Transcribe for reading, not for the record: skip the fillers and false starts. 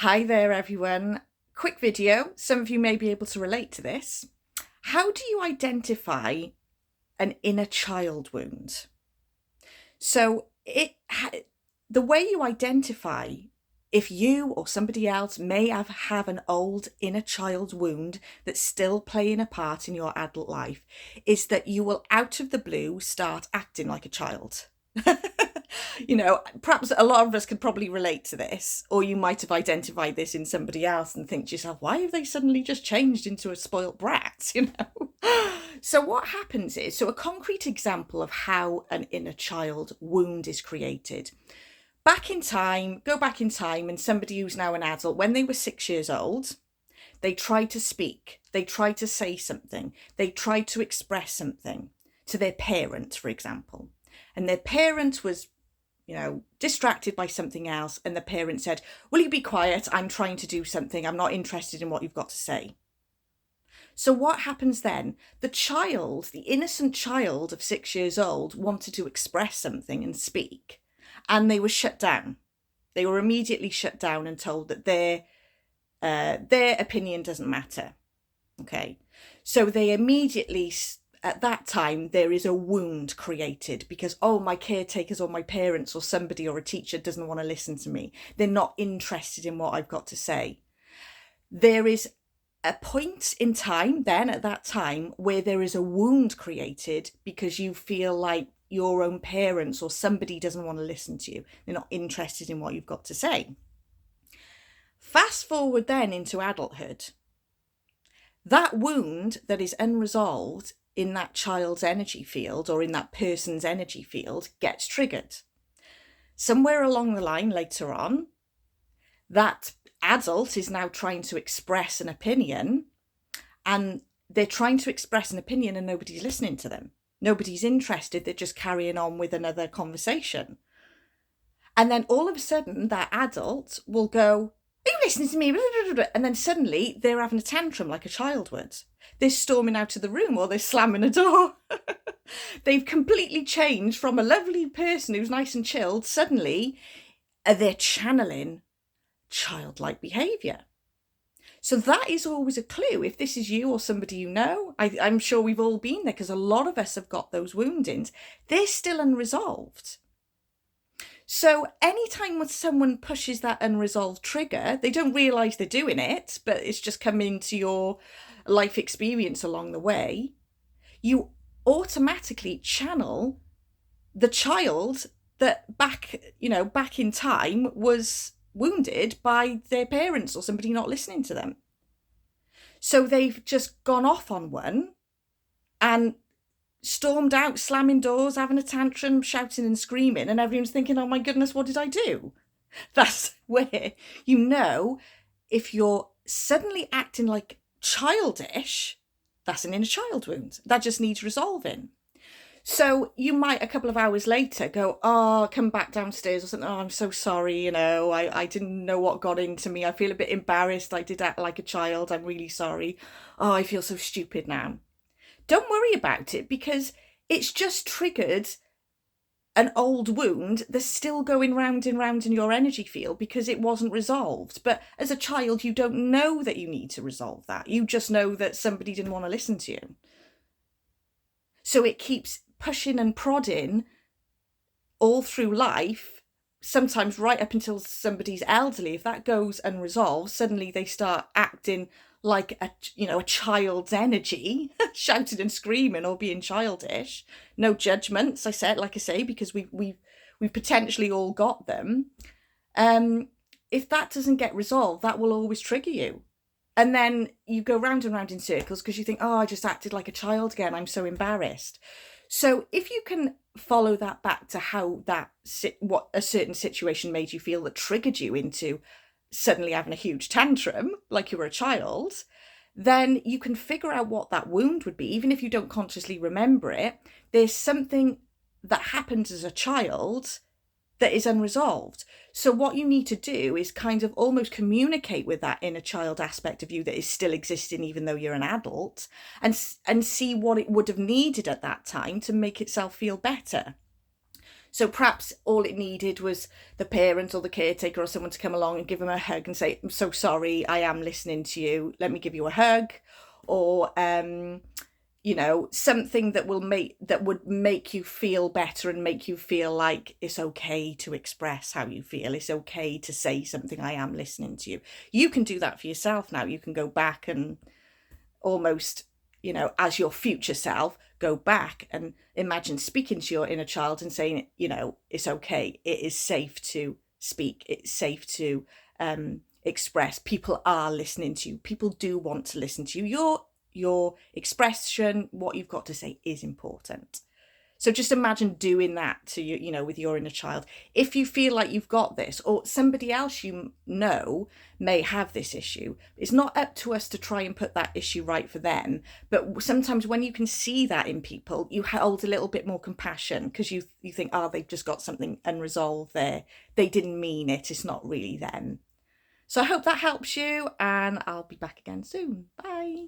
Hi there, everyone. Quick video. Some of you may be able to relate to this. How do you identify an inner child wound? So, the way you identify if you or somebody else may have an old inner child wound that's still playing a part in your adult life is that you will, out of the blue, start acting like a child. Perhaps a lot of us could probably relate to this, or you might have identified this in somebody else and think to yourself, why have they suddenly just changed into a spoilt brat? So what happens is, a concrete example of how an inner child wound is created. Go back in time, and somebody who's now an adult, when they were 6 years old, they tried to speak, they tried to say something, they tried to express something to their parent, for example. And their parent was, distracted by something else. And the parent said, will you be quiet? I'm trying to do something. I'm not interested in what you've got to say. So what happens then? The innocent child of 6 years old wanted to express something and speak, and they were shut down. They were immediately shut down and told that their opinion doesn't matter. Okay. So they immediately, at that time, there is a wound created because, my caretakers or my parents or somebody or a teacher doesn't want to listen to me. They're not interested in what I've got to say. There is a point in time then at that time where there is a wound created because you feel like your own parents or somebody doesn't want to listen to you. They're not interested in what you've got to say. Fast forward then into adulthood. That wound that is unresolved in that child's energy field or in that person's energy field gets triggered. Somewhere along the line later on, that adult is now trying to express an opinion, and they're trying to express an opinion and nobody's listening to them. Nobody's interested. They're just carrying on with another conversation. And then all of a sudden that adult will go, are you listening to me? And then suddenly they're having a tantrum like a child would. They're storming out of the room or they're slamming a door. They've completely changed from a lovely person who's nice and chilled. Suddenly they're channeling childlike behaviour. So that is always a clue. If this is you or somebody you know, I'm sure we've all been there because a lot of us have got those woundings. They're still unresolved. So anytime when someone pushes that unresolved trigger, they don't realise they're doing it, but it's just come into your life experience along the way, you automatically channel the child that back in time was wounded by their parents or somebody not listening to them. So they've just gone off on one and stormed out, slamming doors, having a tantrum, shouting and screaming, and everyone's thinking, oh my goodness, what did I do? That's where if you're suddenly acting like childish, that's an inner child wound. That just needs resolving. So you might a couple of hours later go, come back downstairs or something. Oh, I'm so sorry. I didn't know what got into me. I feel a bit embarrassed. I did act like a child. I'm really sorry. Oh, I feel so stupid now. Don't worry about it because it's just triggered an old wound that's still going round and round in your energy field because it wasn't resolved. But as a child, you don't know that you need to resolve that. You just know that somebody didn't want to listen to you. So it keeps pushing and prodding all through life, sometimes right up until somebody's elderly. If that goes unresolved, suddenly they start acting like a child's energy, shouting and screaming or being childish. No judgments, like I say, because we've potentially all got them. If that doesn't get resolved, that will always trigger you. And then you go round and round in circles because you think, I just acted like a child again. I'm so embarrassed. So if you can follow that back to how what a certain situation made you feel that triggered you into suddenly having a huge tantrum like you were a child, then you can figure out what that wound would be. Even if you don't consciously remember it, there's something that happened as a child that is unresolved. So what you need to do is kind of almost communicate with that inner child aspect of you that is still existing even though you're an adult, and see what it would have needed at that time to make itself feel better. So perhaps all it needed was the parent or the caretaker or someone to come along and give them a hug and say, I'm so sorry, I am listening to you, let me give you a hug. Or something that would make you feel better and make you feel like it's okay to express how you feel. It's okay to say something, I am listening to you. You can do that for yourself now. You can go back and almost, as your future self, go back and imagine speaking to your inner child and saying, it's okay. It is safe to speak. It's safe to express. People are listening to you. People do want to listen to you. Your expression, what you've got to say, is important. So just imagine doing that to you, with your inner child. If you feel like you've got this, or somebody else you know may have this issue, it's not up to us to try and put that issue right for them. But sometimes when you can see that in people, you hold a little bit more compassion, because you think, oh, they've just got something unresolved there. They didn't mean it. It's not really them. So I hope that helps you, and I'll be back again soon. Bye.